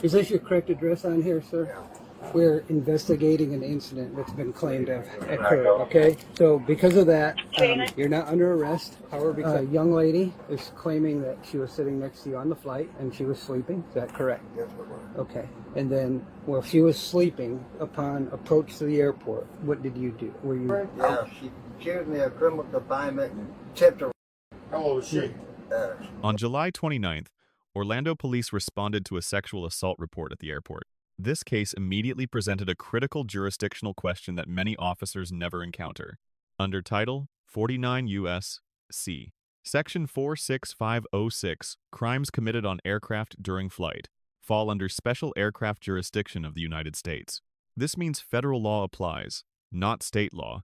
Is this your correct address on here, sir? Yeah. We're investigating an incident that's been claimed to have occurred, okay? So because of that, you're not under arrest. However, a young lady is claiming that she was sitting next to you on the flight and she was sleeping. Is that correct? Yes, it was. Okay. And then, well, she was sleeping upon approach to the airport. What did you do? Were you... Yeah, she accused me of criminal confinement and tipped her. How old was she? On July 29th, Orlando police responded to a sexual assault report at the airport. This case immediately presented a critical jurisdictional question that many officers never encounter. Under Title 49 U.S.C. Section 46506, crimes committed on aircraft during flight fall under special aircraft jurisdiction of the United States. This means federal law applies, not state law,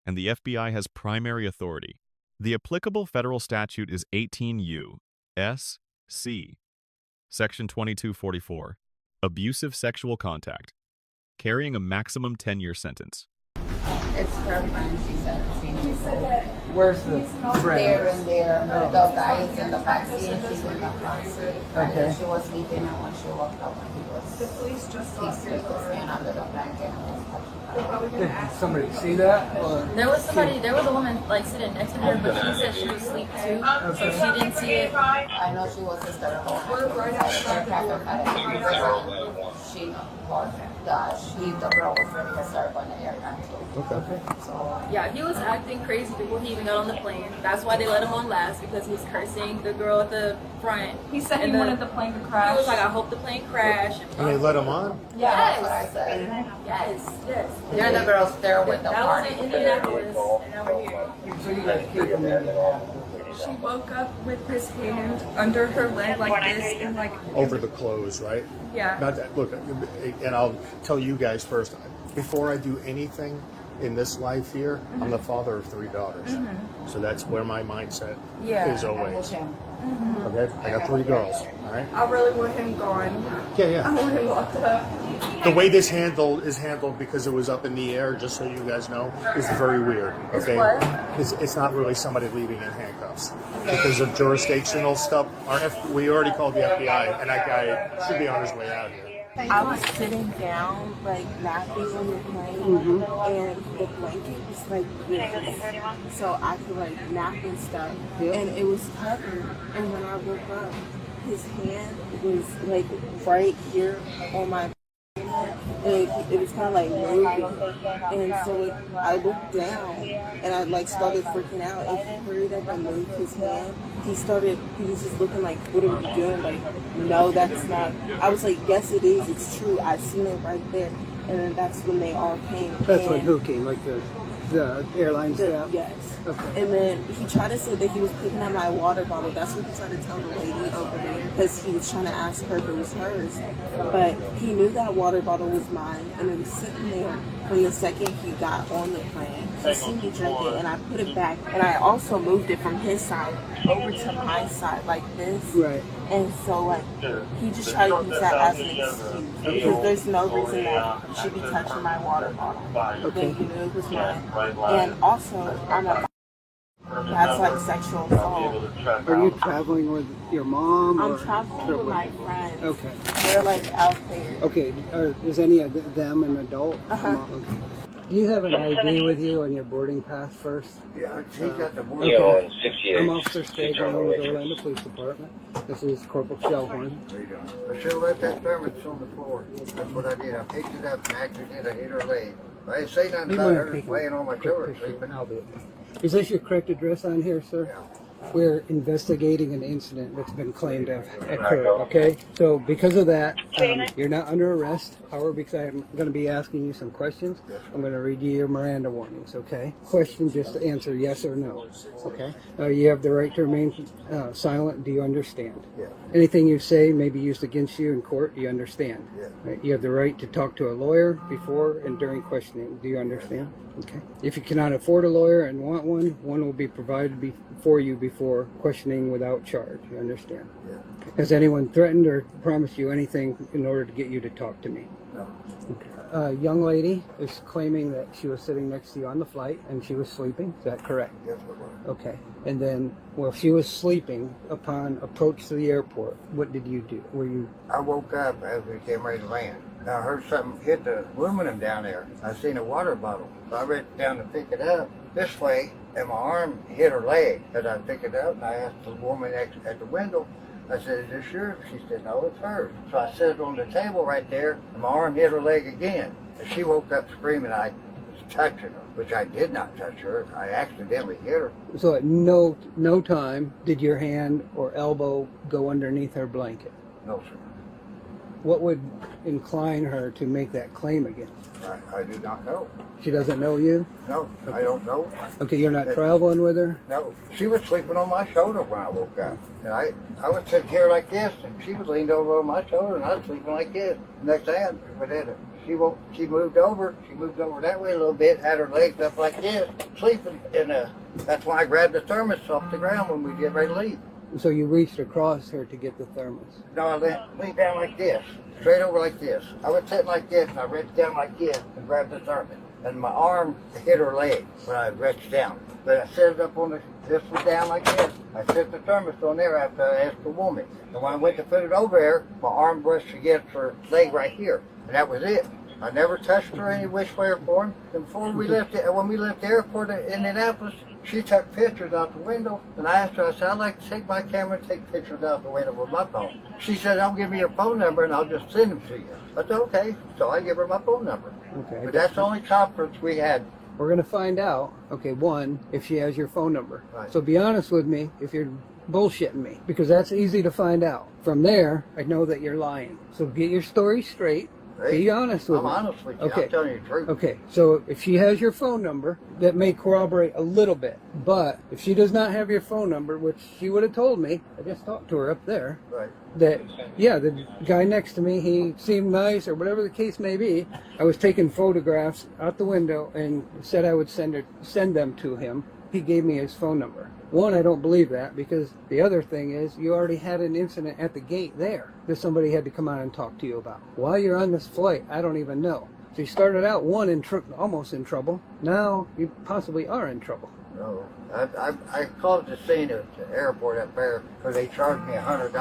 and the FBI has primary authority. The applicable federal statute is 18 U.S.C. Section 2244, abusive sexual contact, carrying a maximum 10-year sentence. It's her friend, she's 17 years old. Where's the friend? There and there. The guy is in the back seat and she's in the front seat. Okay. And she was sleeping, and when she woke up, when he slipped his hand under the blanket and was touching her. Did somebody see that? Or... There was a woman like sitting next to her, but she said she was asleep too, so she didn't see it. I know she was hysterical. The girl was really hysterical in the aircraft too. Okay. So, Yeah, he was acting crazy before he even got on the plane. That's why they let him on last, because he was cursing the girl at the front. He said he wanted the plane to crash. He was like, I hope the plane crashed. And they let him on? yeah, that's what I said. Yes. They're the girls there with the That party. was in Indianapolis, and now we're here. So you guys keep them in. She woke up with his hand under her leg like this and like, Over the clothes, right? yeah. Not that, look, and I'll tell you guys first, before I do anything in this life here, I'm the father of 3 daughters. So that's where my mindset Yeah. is always. Okay? I got 3 girls, all right? I really want him gone. I Yeah. want him locked up. The way this is handled because it was up in the air, just so you guys know, is very weird. Okay? It's not really somebody leaving in handcuffs. Because of jurisdictional stuff, we already called the FBI, and that guy should be on his way out here. I was sitting down, like napping on the plane, and the blanket was like this, so I could like nap and stuff, and it was covered. And when I woke up, his hand was like right here on my. And it was kind of like moving, and so I looked down, and I like started freaking out. And he hurried up and moved his hand. He was just looking like, "What are we doing?" Like, no, that's not. I was like, "Yes, it is. It's true. I seen it right there." And then that's when they all came. That's when who came? Like the airline staff? Yes. Okay. And then he tried to say that he was picking up my water bottle. That's what he tried to tell the lady over there, because he was trying to ask her if it was hers. But he knew that water bottle was mine, and it was sitting there from the second he got on the plane. He seen me drink it, and I put it back. And I also moved it from his side over to my side like this. Right. And so, like, he just tried to use that as an excuse. Because there's no reason that he should be touching my water bottle. Okay. Then he knew it was mine. And also, that's like sexual assault. Are you traveling with your mom? I'm or traveling with my friends. Okay. They're like out there. Okay. Is any of them an adult? Uh-huh. Okay. Do you have an ID with you on your boarding pass first? Yeah, she got the board. Okay. I'm Officer Stegman with the Orlando Police Department. This is Corporal Shellhorn. I should have let that thermos on the floor. That's what I did. I picked it up and actually did. I hit her leg. I didn't say nothing about her laying on my shoulder sleeping. I'll do it. Is this your correct address on here, sir? Yeah. We're investigating an incident that's been claimed to have occurred, okay? So because of that, you're not under arrest. However, because I'm going to be asking you some questions, I'm going to read you your Miranda warnings, okay? Question, just to answer yes or no, okay? You have the right to remain silent. Do you understand? Yeah. Anything you say may be used against you in court. Do you understand? Yeah. Right? You have the right to talk to a lawyer before and during questioning. Do you understand? Okay. If you cannot afford a lawyer and want one will be provided for you before questioning without charge. You understand? Yeah. Has anyone threatened or promised you anything in order to get you to talk to me? No. Okay. young lady is claiming that she was sitting next to you on the flight and she was sleeping. Is that correct? Yes, it was. Okay. And then, well, she was sleeping upon approach to the airport. What did you do? Were you? I woke up as we came ready to land. I heard something hit the aluminum down there. I seen a water bottle. So I reached down to pick it up this way, and my arm hit her leg as I picked it up, and I asked the woman at the window, I said, is this yours? She said, no, it's hers. So I set it on the table right there, and my arm hit her leg again. And she woke up screaming I was touching her, which I did not touch her. I accidentally hit her. So at no time did your hand or elbow go underneath her blanket? No, sir. What would incline her to make that claim again? I do not know. She doesn't know you? No, I don't know. Okay, you're not traveling with her? No, she was sleeping on my shoulder when I woke up. And I was sitting here like this, and she was leaned over on my shoulder, and I was sleeping like this. Next thing she moved over that way a little bit, had her legs up like this, sleeping. And that's why I grabbed the thermos off the ground when we get ready to leave. So you reached across her to get the thermos? No, I leaned down like this, straight over like this. I was sitting like this, and I reached down like this and grabbed the thermos. And my arm hit her leg when I reached down. But I set it up on this was down like this. I set the thermos on there after I asked the woman. And when I went to put it over there, my arm brushed against her leg right here. And that was it. I never touched her any which way or form. And when we left the airport in Indianapolis, she took pictures out the window, and I asked her, I said, I'd like to take my camera and take pictures out the window with my phone. She said, don't give me your phone number and I'll just send them to you. I said, okay. So I give her my phone number. Okay. But that's the only conference we had. We're going to find out, okay, one, if she has your phone number. Right. So be honest with me if you're bullshitting me, because that's easy to find out. From there, I know that you're lying. So get your story straight. Hey, be honest with me. I'm honest with you. Okay. I'm telling you the truth. Okay, so if she has your phone number, that may corroborate a little bit. But if she does not have your phone number, which she would have told me, I just talked to her up there, Right. that, yeah, the guy next to me, he seemed nice or whatever the case may be. I was taking photographs out the window and said I would send them to him. He gave me his phone number. One, I don't believe that, because the other thing is you already had an incident at the gate there that somebody had to come out and talk to you about. While you're on this flight, I don't even know. So you started out, one, almost in trouble. Now you possibly are in trouble. No. I called the scene at the airport up there because they charged me $100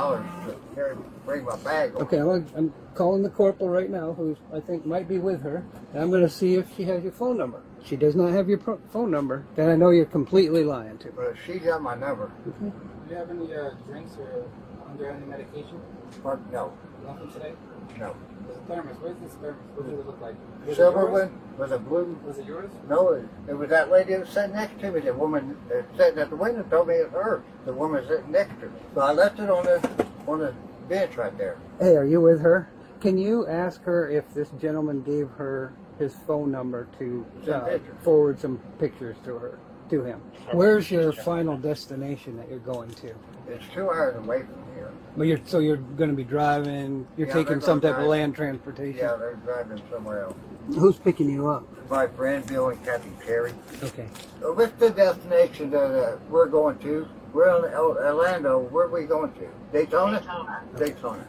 to bring my bag over. Okay, I'm calling the corporal right now, who I think might be with her, and I'm going to see if she has your phone number. If she does not have your phone number, then I know you're completely lying to me. But she got my number. Okay. Do you have any drinks or under any medication? But no. Nothing today? No. There's a thermos. What is this thermos? What does it look like? Was it Silver yours? one with a blue. Was it yours? No, it was that lady that was sitting next to me. The woman sitting at the window told me it was her. The woman sitting next to me. So I left it on the bench right there. Hey, are you with her? Can you ask her if this gentleman gave her his phone number to forward some pictures to him? Where's your final destination that you're going to? It's 2 hours away from here. But you're going to be driving. You're Yeah, taking they're some gonna type of drive. land transportation. Yeah, they're driving somewhere else. Who's picking you up? My friend Bill and Kathy Terry. Okay. What's the destination that we're going to? We're in Orlando. Where are we going to? Daytona? Daytona.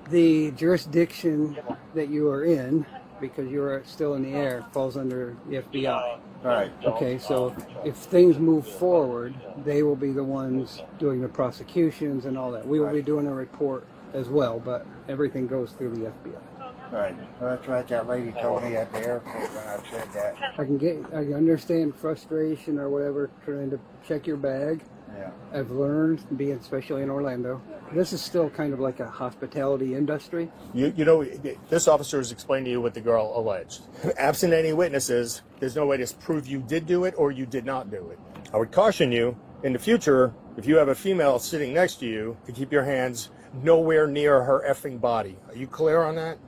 The jurisdiction that you are in, because you are still in the air, falls under the FBI. Right. Okay, so if things move forward, they will be the ones doing the prosecutions and all that. We will be doing a report as well, but everything goes through the FBI. Right. Well, that's right. That lady told me at the airport when I said that. I understand frustration or whatever trying to check your bag. Yeah. I've learned, being especially in Orlando, this is still kind of like a hospitality industry. You know, this officer has explained to you what the girl alleged. Absent any witnesses, there's no way to prove you did do it or you did not do it. I would caution you, in the future, if you have a female sitting next to you, to keep your hands nowhere near her effing body. Are you clear on that?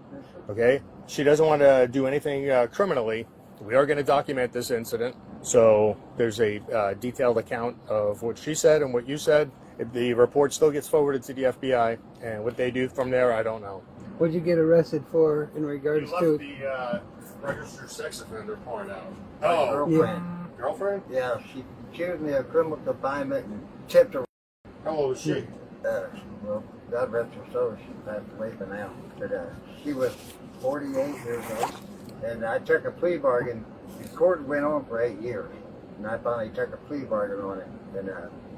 Okay? She doesn't want to do anything criminally. We are going to document this incident. So there's a detailed account of what she said and what you said. If the report still gets forwarded to the FBI, and what they do from there, I don't know. What did you get arrested for in regards to? The registered sex offender part out. My girlfriend. Girlfriend? Yeah, she accused me of criminal confinement and tipped her. How old was she? Well, God rest her soul, she passed away for now. But she was 48 years old. And I took a plea bargain. The court went on for 8 years. And I finally took a plea bargain on it. And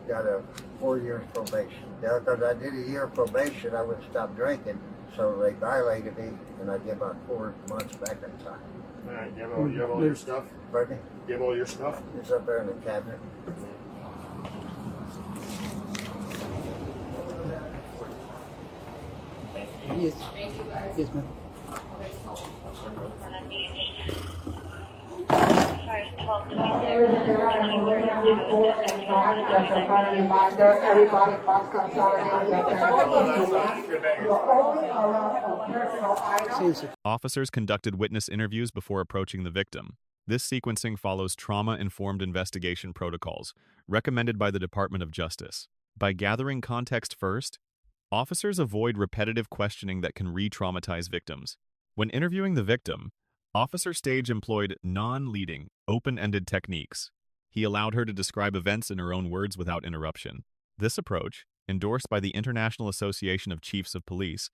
got a 4 years probation. Because I did a year of probation, I would stop drinking. So they violated me, and I get about 4 months back in time. All right, you have all your stuff? Pardon me? You have all your stuff? It's up there in the cabinet. Yes. Yes, ma'am. Officers conducted witness interviews before approaching the victim. This sequencing follows trauma-informed investigation protocols recommended by the Department of Justice. By gathering context first, officers avoid repetitive questioning that can re-traumatize victims. When interviewing the victim, Officer Stage employed non-leading, open-ended techniques. He allowed her to describe events in her own words without interruption. This approach, endorsed by the International Association of Chiefs of Police,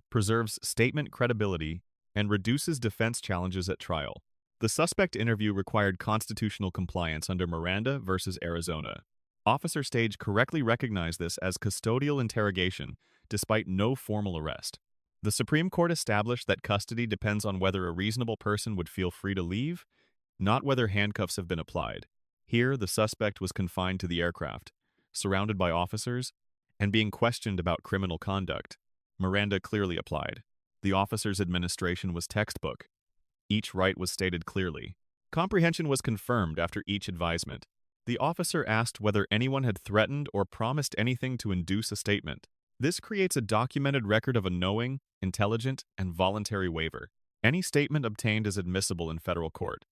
preserves statement credibility and reduces defense challenges at trial. The suspect interview required constitutional compliance under Miranda versus Arizona. Officer Stage correctly recognized this as custodial interrogation, despite no formal arrest. The Supreme Court established that custody depends on whether a reasonable person would feel free to leave, not whether handcuffs have been applied. Here, the suspect was confined to the aircraft, surrounded by officers, and being questioned about criminal conduct. Miranda clearly applied. The officer's administration was textbook. Each right was stated clearly. Comprehension was confirmed after each advisement. The officer asked whether anyone had threatened or promised anything to induce a statement. This creates a documented record of a knowing, intelligent, and voluntary waiver. Any statement obtained is admissible in federal court.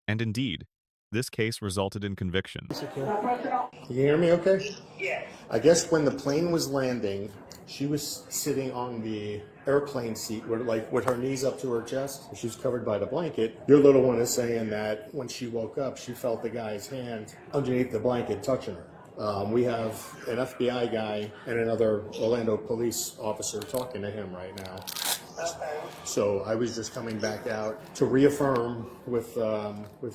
And indeed, this case resulted in conviction. Can you hear me okay? Yes. I guess when the plane was landing, she was sitting on the airplane seat with her knees up to her chest. She was covered by the blanket. Your little one is saying that when she woke up, she felt the guy's hand underneath the blanket touching her. We have an FBI guy and another Orlando police officer talking to him right now. Okay. So I was just coming back out to reaffirm with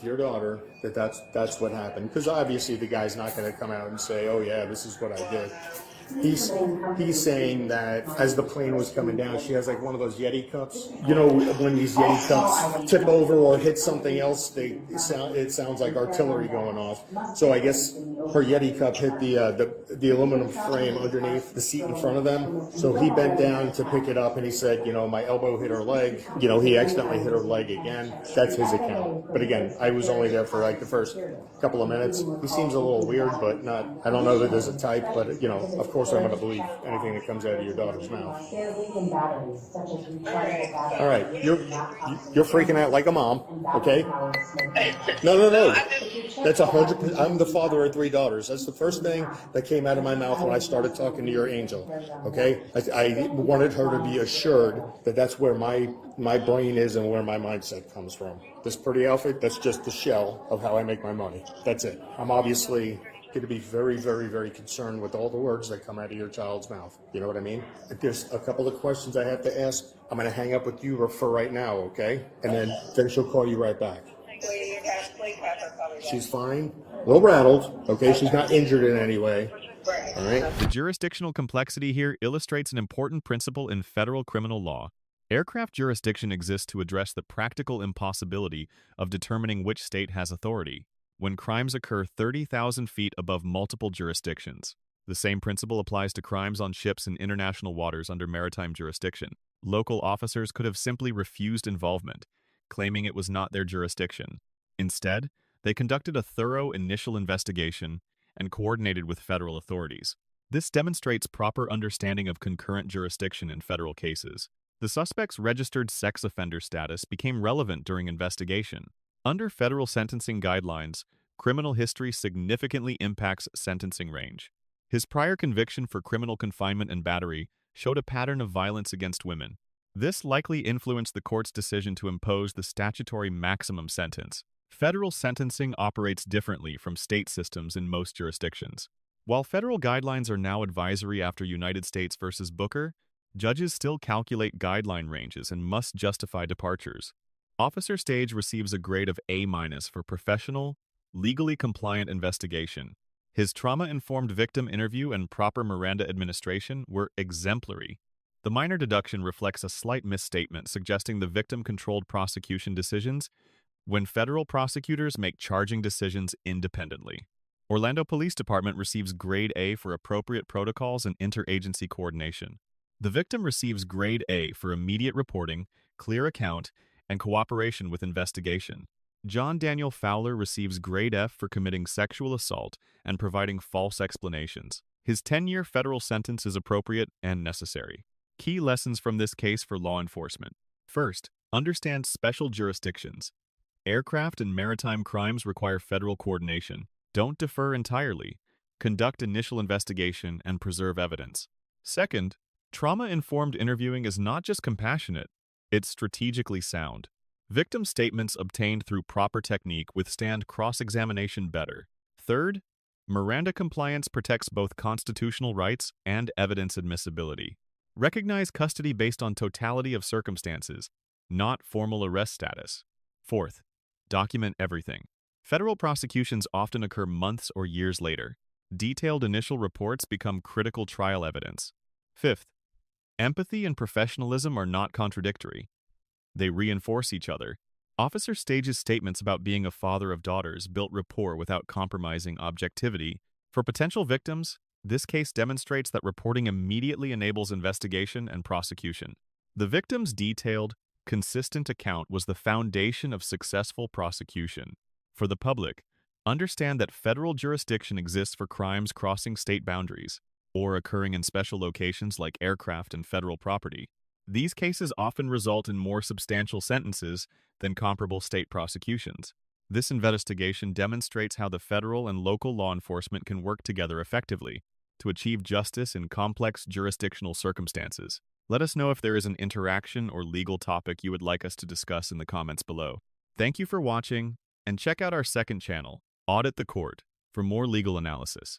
your daughter that that's what happened. Because obviously the guy's not going to come out and say, "Oh yeah, this is what I did." He's saying that as the plane was coming down, she has like one of those Yeti cups. You know, when these Yeti cups tip over or hit something else, it sounds like artillery going off. So I guess her Yeti cup hit the aluminum frame underneath the seat in front of them. So he bent down to pick it up, and he said, "You know, my elbow hit her leg. You know, he accidentally hit her leg again." That's his account. But again, I was only there for like the first couple of minutes. He seems a little weird, but not. I don't know that there's a type, but you know, of course I'm going to believe anything that comes out of your daughter's mouth. All right, you're freaking out like a mom, okay? No. That's 100%. I'm the father of 3 daughters. That's the first thing that came out of my mouth when I started talking to your angel, okay? I wanted her to be assured that that's where my brain is and where my mindset comes from. This pretty outfit, that's just the shell of how I make my money. That's it. I'm obviously going to be very, very, very concerned with all the words that come out of your child's mouth. You know what I mean? If there's a couple of questions I have to ask, I'm going to hang up with you for right now, okay? And then she'll call you right back. She's fine. A little rattled, okay? She's not injured in any way. All right? The jurisdictional complexity here illustrates an important principle in federal criminal law. Aircraft jurisdiction exists to address the practical impossibility of determining which state has authority when crimes occur 30,000 feet above multiple jurisdictions. The same principle applies to crimes on ships in international waters under maritime jurisdiction. Local officers could have simply refused involvement, claiming it was not their jurisdiction. Instead, they conducted a thorough initial investigation and coordinated with federal authorities. This demonstrates proper understanding of concurrent jurisdiction in federal cases. The suspect's registered sex offender status became relevant during investigation. Under federal sentencing guidelines, criminal history significantly impacts sentencing range. His prior conviction for criminal confinement and battery showed a pattern of violence against women. This likely influenced the court's decision to impose the statutory maximum sentence. Federal sentencing operates differently from state systems in most jurisdictions. While federal guidelines are now advisory after United States versus Booker, judges still calculate guideline ranges and must justify departures. Officer Stage receives a grade of A- for professional, legally compliant investigation. His trauma-informed victim interview and proper Miranda administration were exemplary. The minor deduction reflects a slight misstatement suggesting the victim-controlled prosecution decisions when federal prosecutors make charging decisions independently. Orlando Police Department receives grade A for appropriate protocols and interagency coordination. The victim receives grade A for immediate reporting, clear account, and cooperation with investigation. John Daniel Fowler receives grade F for committing sexual assault and providing false explanations. His 10-year federal sentence is appropriate and necessary. Key lessons from this case for law enforcement. First, understand special jurisdictions. Aircraft and maritime crimes require federal coordination. Don't defer entirely. Conduct initial investigation and preserve evidence. Second, trauma-informed interviewing is not just compassionate, it's strategically sound. Victim statements obtained through proper technique withstand cross-examination better. Third, Miranda compliance protects both constitutional rights and evidence admissibility. Recognize custody based on totality of circumstances, not formal arrest status. Fourth, document everything. Federal prosecutions often occur months or years later. Detailed initial reports become critical trial evidence. Fifth, empathy and professionalism are not contradictory. They reinforce each other. Officer Stage's statements about being a father of daughters built rapport without compromising objectivity. For potential victims, this case demonstrates that reporting immediately enables investigation and prosecution. The victim's detailed, consistent account was the foundation of successful prosecution. For the public, understand that federal jurisdiction exists for crimes crossing state boundaries or occurring in special locations like aircraft and federal property. These cases often result in more substantial sentences than comparable state prosecutions. This investigation demonstrates how the federal and local law enforcement can work together effectively to achieve justice in complex jurisdictional circumstances. Let us know if there is an interaction or legal topic you would like us to discuss in the comments below. Thank you for watching, and check out our second channel, Audit the Court, for more legal analysis.